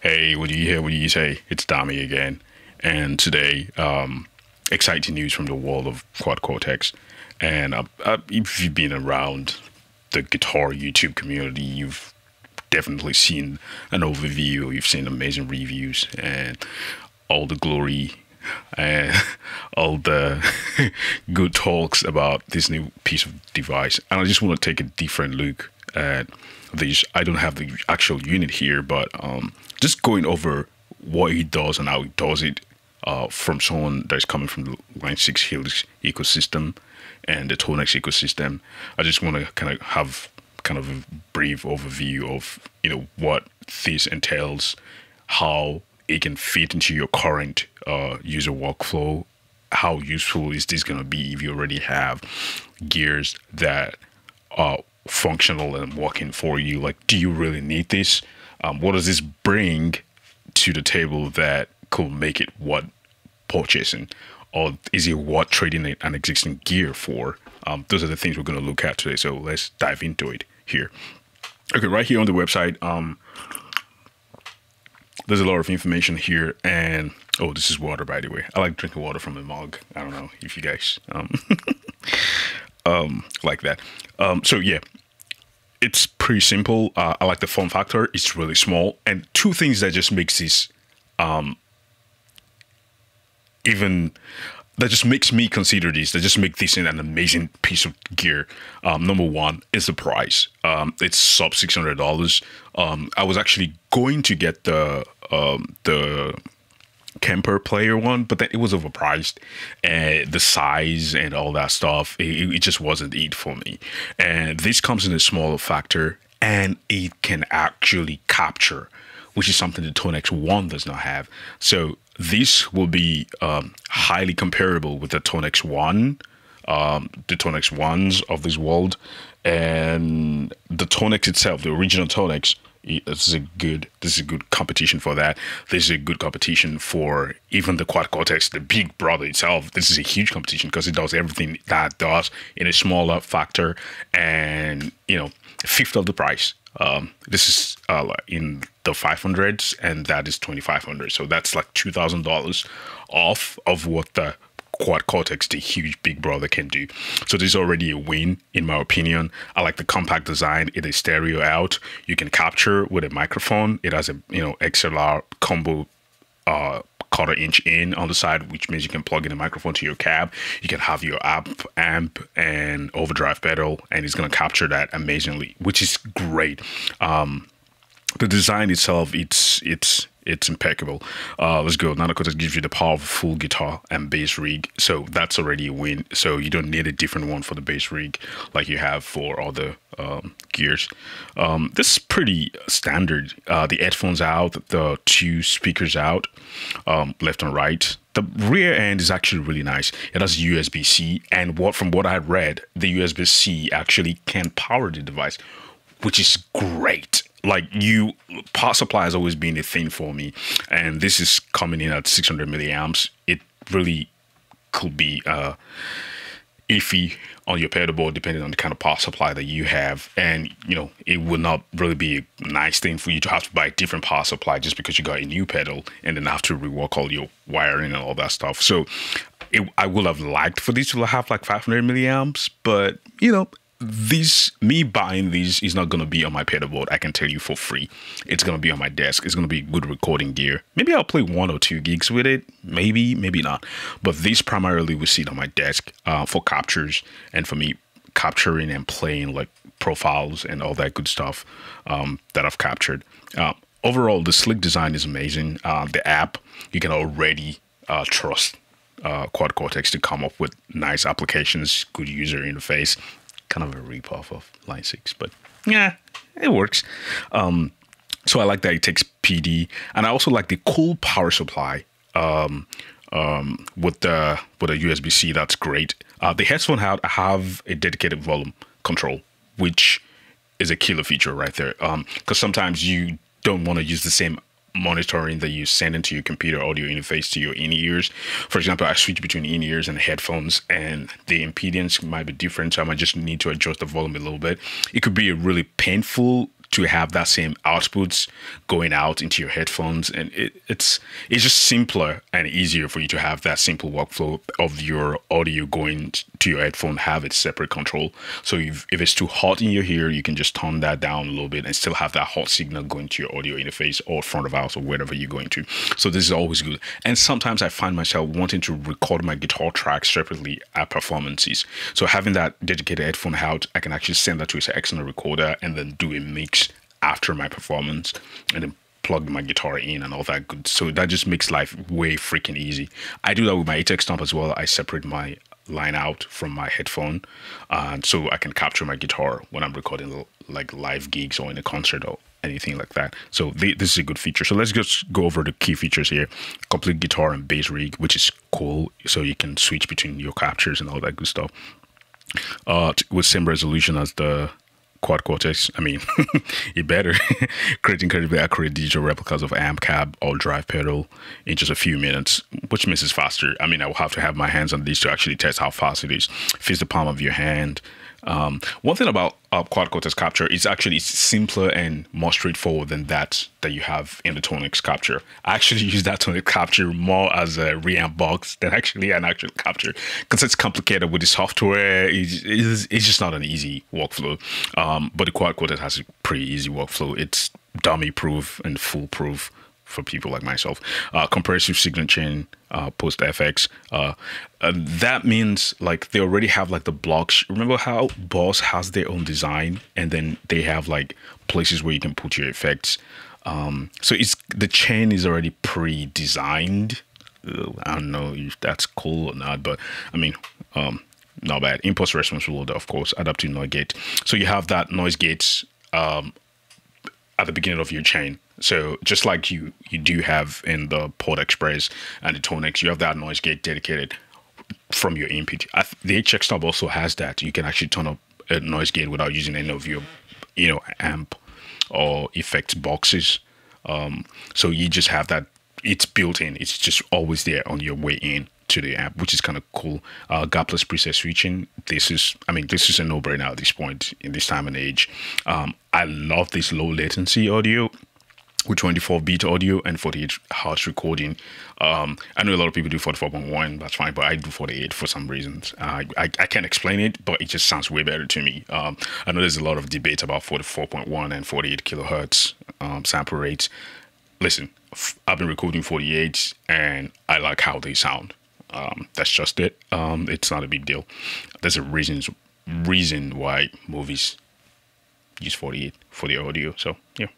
Hey, what do you hear? What do you say? It's Dami again. And today, exciting news from the world of Quad Cortex. And if you've been around the guitar YouTube community, you've definitely seen an overview. You've seen amazing reviews and all the glory and all the good talks about this new piece of device. And I just want to take a different look at this. I don't have the actual unit here, but just going over what it does and how it does it from someone that's coming from the Line 6 Helix ecosystem and the Tonex ecosystem. I just want to kind of have kind of a brief overview of what this entails, how it can fit into your current user workflow. How useful is this going to be if you already have gears that are functional and working for you? Like, do you really need this? What does this bring to the table that could make it worth purchasing? Or is it worth trading an existing gear for? Those are the things we're going to look at today. So let's dive into it here. Okay, right here on the website, there's a lot of information here. And oh, this is water, by the way. I like drinking water from a mug. I don't know if you guys like that. So yeah, it's pretty simple. I like the form factor. It's really small. And two things that just makes this even that just makes me consider this, that just make this an amazing piece of gear. Number one is the price. It's sub $600. I was actually going to get the Kemper player one, but then it was overpriced, and the size and all that stuff, it just wasn't it for me. And this comes in a smaller factor, and it can actually capture, which is something the Tonex One does not have. So this will be highly comparable with the Tonex One, the Tonex Ones of this world, and the Tonex itself, the original Tonex. This is a good competition for that. This is a good competition for even the Quad Cortex, the big brother itself. This is a huge competition because it does everything that does in a smaller factor, and a fifth of the price. This is in the 500s, and that is 2,500. So that's like $2,000 off of what the Quad Cortex, the huge big brother, can do. So this is already a win, in my opinion. I like the compact design. It is stereo out. You can capture with a microphone. It has a XLR combo quarter inch in on the side, which means you can plug in a microphone to your cab. You can have your amp and overdrive pedal, and it's going to capture that amazingly, which is great. The design itself, it's impeccable. Let's go. Nano Cortex gives you the power of a full guitar and bass rig, so that's already a win. So you don't need a different one for the bass rig like you have for other gears. This is pretty standard. The headphones out, the two speakers out, left and right. The rear end is actually really nice. It has USB-C, and from what I read, the USB-C actually can power the device, which is great. Like, power supply has always been a thing for me, and this is coming in at 600 milliamps. It really could be iffy on your pedal board depending on the kind of power supply that you have, and it would not really be a nice thing for you to have to buy a different power supply just because you got a new pedal and then have to rework all your wiring and all that stuff. So I would have liked for this to have like 500 milliamps, but me buying these is not going to be on my pedal board. I can tell you for free. It's going to be on my desk. It's going to be good recording gear. Maybe I'll play 1 or 2 gigs with it. Maybe not. But this primarily will sit on my desk for captures, and for me capturing and playing like profiles and all that good stuff that I've captured. Overall, the slick design is amazing. The app, you can already trust Quad Cortex to come up with nice applications, good user interface. Kind of a ripoff of Line 6, but yeah, it works. So I like that it takes PD, and I also like the cool power supply with the USB-C. That's great. The headphone have a dedicated volume control, which is a killer feature right there. Because sometimes you don't want to use the same monitoring that you send into your computer audio interface to your in-ears. For example, I switch between in-ears and headphones, and the impedance might be different, so I might just need to adjust the volume a little bit. It could be a really painful to have that same outputs going out into your headphones, and it's just simpler and easier for you to have that simple workflow of your audio going to your headphone, have its separate control. So if it's too hot in your ear, you can just turn that down a little bit and still have that hot signal going to your audio interface or front of house or wherever you're going to. So this is always good. And sometimes I find myself wanting to record my guitar tracks separately at performances. So having that dedicated headphone out, I can actually send that to an external recorder and then do a mix after my performance and then plug my guitar in and all that good. So that just makes life way freaking easy. I do that with my ATEX stomp as well. I separate my line out from my headphone, so I can capture my guitar when I'm recording like live gigs or in a concert or anything like that. So this is a good feature. So let's just go over the key features here. Complete guitar and bass rig, which is cool. So you can switch between your captures and all that good stuff. With same resolution as the Quad Cortex. I mean, it better. Create incredibly accurate digital replicas of amp, cab, or drive pedal in just a few minutes, which means it's faster. I mean, I will have to have my hands on these to actually test how fast it is. Fits the palm of your hand. One thing about Quad Cortex capture is actually it's simpler and more straightforward than that you have in the Tonix capture. I actually use that Tonix capture more as a reamp box than actually an actual capture, because it's complicated with the software. It's just not an easy workflow. But the Quad Cortex has a pretty easy workflow. It's dummy proof and foolproof for people like myself. Compressive signal chain, post FX. That means like they already have like the blocks. Remember how Boss has their own design, and then they have like places where you can put your effects. So the chain is already pre-designed. I don't know if that's cool or not, but I mean, not bad. Impulse response loader, of course, adaptive noise gate. So you have that noise gates at the beginning of your chain. So just like you do have in the Port Express and the Tonix, you have that noise gate dedicated from your input. The HX Stub also has that. You can actually turn up a noise gate without using any of your, amp or effects boxes. So you just have that. It's built in. It's just always there on your way in to the app, which is kind of cool. Gapless preset switching. This is a no-brainer at this point in this time and age. I love this low latency audio with 24-bit audio and 48 hertz recording. I know a lot of people do 44.1, that's fine, but I do 48 for some reasons. I can't explain it, but it just sounds way better to me. I know there's a lot of debate about 44.1 and 48 kilohertz sample rates. Listen, I've been recording 48 and I like how they sound. That's just it. It's not a big deal. There's a reason why movies use 48 for the audio. So yeah,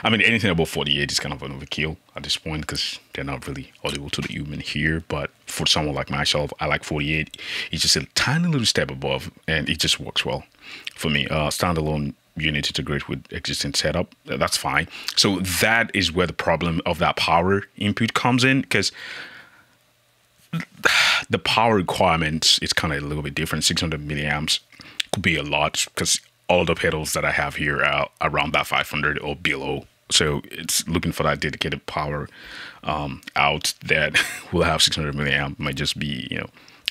I mean, anything above 48 is kind of an overkill at this point because they're not really audible to the human here. But for someone like myself, I like 48. It's just a tiny little step above, and it just works well for me. Standalone unit integrate with existing setup, that's fine. So that is where the problem of that power input comes in, because the power requirements is kind of a little bit different. 600 milliamps could be a lot because all the pedals that I have here are around that 500 or below. So it's looking for that dedicated power out that will have 600 milliamp might just be, a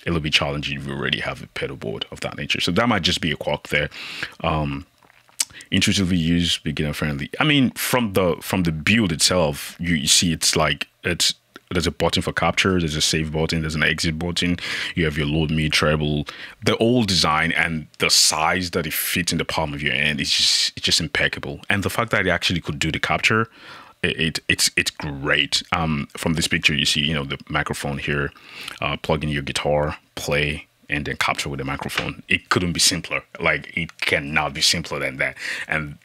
little bit challenging if you already have a pedal board of that nature. So that might just be a quirk there. Intuitively used, beginner friendly. I mean, from the build itself, you see there's a button for capture, there's a save button, there's an exit button, you have your load, mid, treble. The old design and the size that it fits in the palm of your hand is just impeccable. And the fact that it actually could do the capture, it's great. From this picture, you see, the microphone here, plug in your guitar, play, and then capture with the microphone. It couldn't be simpler. Like, it cannot be simpler than that. And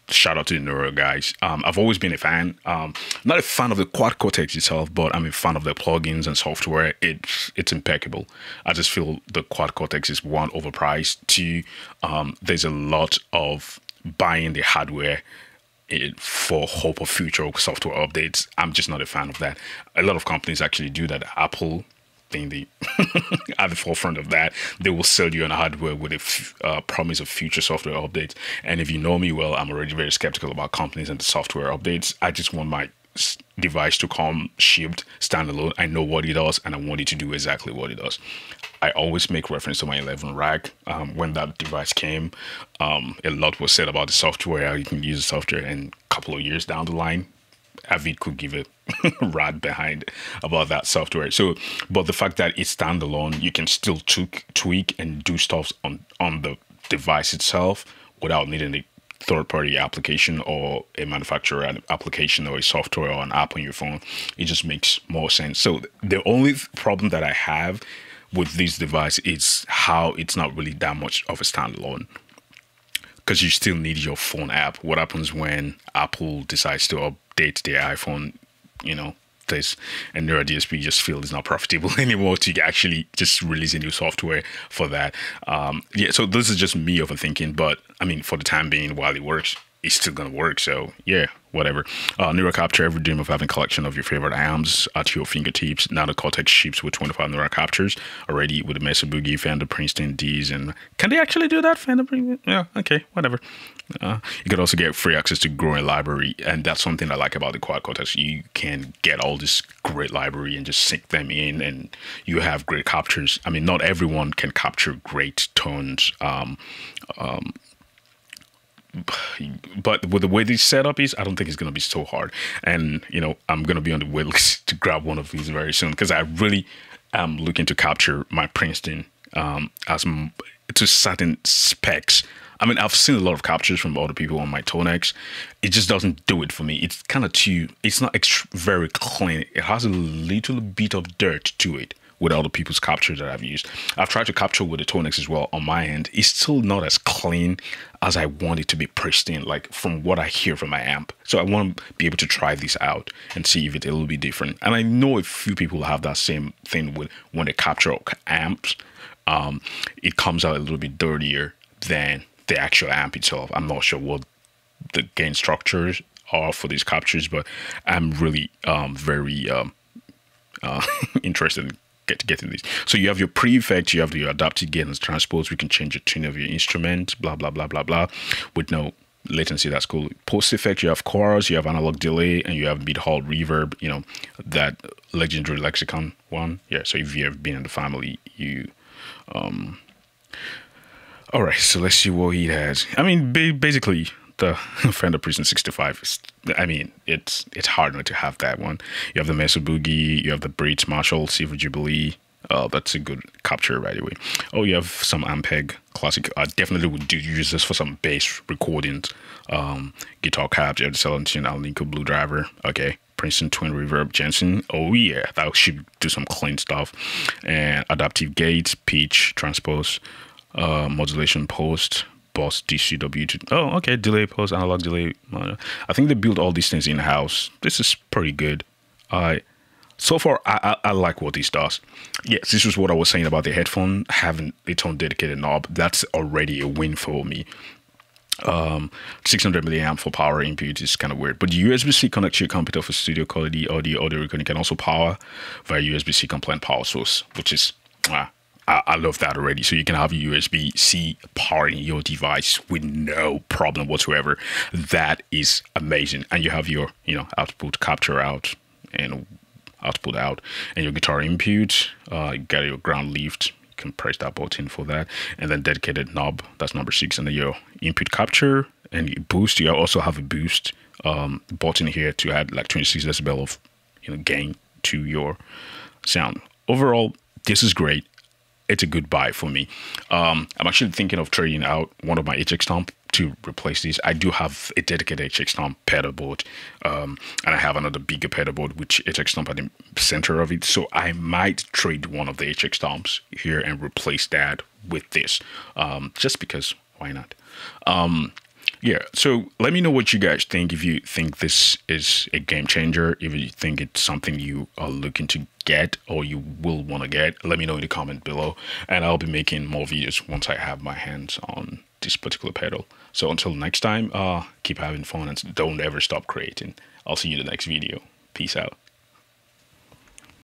shout out to the Neuro guys. I've always been a fan. Not a fan of the Quad Cortex itself, but I'm a fan of the plugins and software. It's impeccable. I just feel the Quad Cortex is, one, overpriced. Two, there's a lot of buying the hardware for hope of future software updates. I'm just not a fan of that. A lot of companies actually do that. Apple being at the forefront of that, they will sell you on hardware with a promise of future software updates. And if you know me well, I'm already very skeptical about companies and the software updates. I just want my device to come shipped standalone. I know what it does, and I want it to do exactly what it does. I always make reference to my 11 rack. When that device came, a lot was said about the software, how you can use the software, and a couple of years down the line, Avid could give a rat behind about that software. So, but the fact that it's standalone, you can still tweak and do stuff on the device itself without needing a third-party application or a manufacturer application or a software or an app on your phone. It just makes more sense. So the only problem that I have with this device is how it's not really that much of a standalone, because you still need your phone app. What happens when Apple decides to update their iPhone, this, and their DSP just feel it's not profitable anymore to actually just release a new software for that. Yeah, so this is just me overthinking, but I mean, for the time being, while it works, it's still gonna work. So yeah, whatever. Neural capture, every dream of having a collection of your favorite amps at your fingertips. Nano Cortex ships with 25 neural captures already with the Mesa Boogie, Fender, Princeton, D's, and can they actually do that? Fender, Princeton? Yeah, okay, whatever. You could also get free access to growing library, and that's something I like about the Quad Cortex. You can get all this great library and just sync them in, and you have great captures. I mean, not everyone can capture great tones. But with the way this setup is, I don't think it's going to be so hard. And, I'm going to be on the wait list to grab one of these very soon, because I really am looking to capture my Princeton to certain specs. I mean, I've seen a lot of captures from other people on my Tonex. It just doesn't do it for me. It's kind of it's not very clean. It has a little bit of dirt to it with other people's captures that I've used. I've tried to capture with the Tonex as well on my end. It's still not as clean as I want it to be pristine, like from what I hear from my amp. So I want to be able to try this out and see if it's a little bit different. And I know a few people have that same thing with when they capture amps. It comes out a little bit dirtier than the actual amp itself. I'm not sure what the gain structures are for these captures, but I'm really very interested in getting these. So you have your pre-effect, you have your adaptive gain and transpose. We can change the tune of your instrument, blah blah blah blah blah, with no latency. That's cool. Post effect, you have chorus, you have analog delay, and you have mid-halt reverb. That legendary lexicon one. Yeah. So if you have been in the family, you all right, so let's see what he has. I mean, basically, the Fender Precision 65 is, I mean, it's hard not to have that one. You have the Mesa Boogie, you have the Brits Marshall Silver Jubilee. That's a good capture, by the way. Oh, you have some Ampeg classic. I definitely would use this for some bass recordings. Guitar caps, you have the Celention Alnico Blue Driver. Okay. Princeton Twin Reverb Jensen. Oh yeah, that should do some clean stuff. And adaptive gates, pitch, transpose, modulation post, boss DCW to, oh okay, delay post, analog delay. I think they built all these things in house. This is pretty good. So far I like what this does. Yes, this was what I was saying about the headphone having its own dedicated knob. That's already a win for me. 600 milliamp for power input is kind of weird, but the USB-C connects to your computer for studio quality audio recording. Can also power via USB-C compliant power source, which is I love that already. So you can have USB-C powering your device with no problem whatsoever. That is amazing. And you have your output capture out and output out, and your guitar input. You got your ground lift. Can press that button for that, and then dedicated knob, that's number 6, and then your input capture and your boost. You also have a boost button here to add like 26 decibel of gain to your sound. Overall, this is great. It's a good buy for me. I'm actually thinking of trading out one of my HX Stomp to replace this. I do have a dedicated HX Stomp pedal board, and I have another bigger pedal board with HX Stomp at the center of it. So I might trade one of the HX Stomps here and replace that with this, just because why not? Yeah, so let me know what you guys think. If you think this is a game changer, if you think it's something you are looking to get or you will want to get, let me know in the comment below, and I'll be making more videos once I have my hands on this particular pedal. So until next time, keep having fun and don't ever stop creating. I'll see you in the next video. Peace out.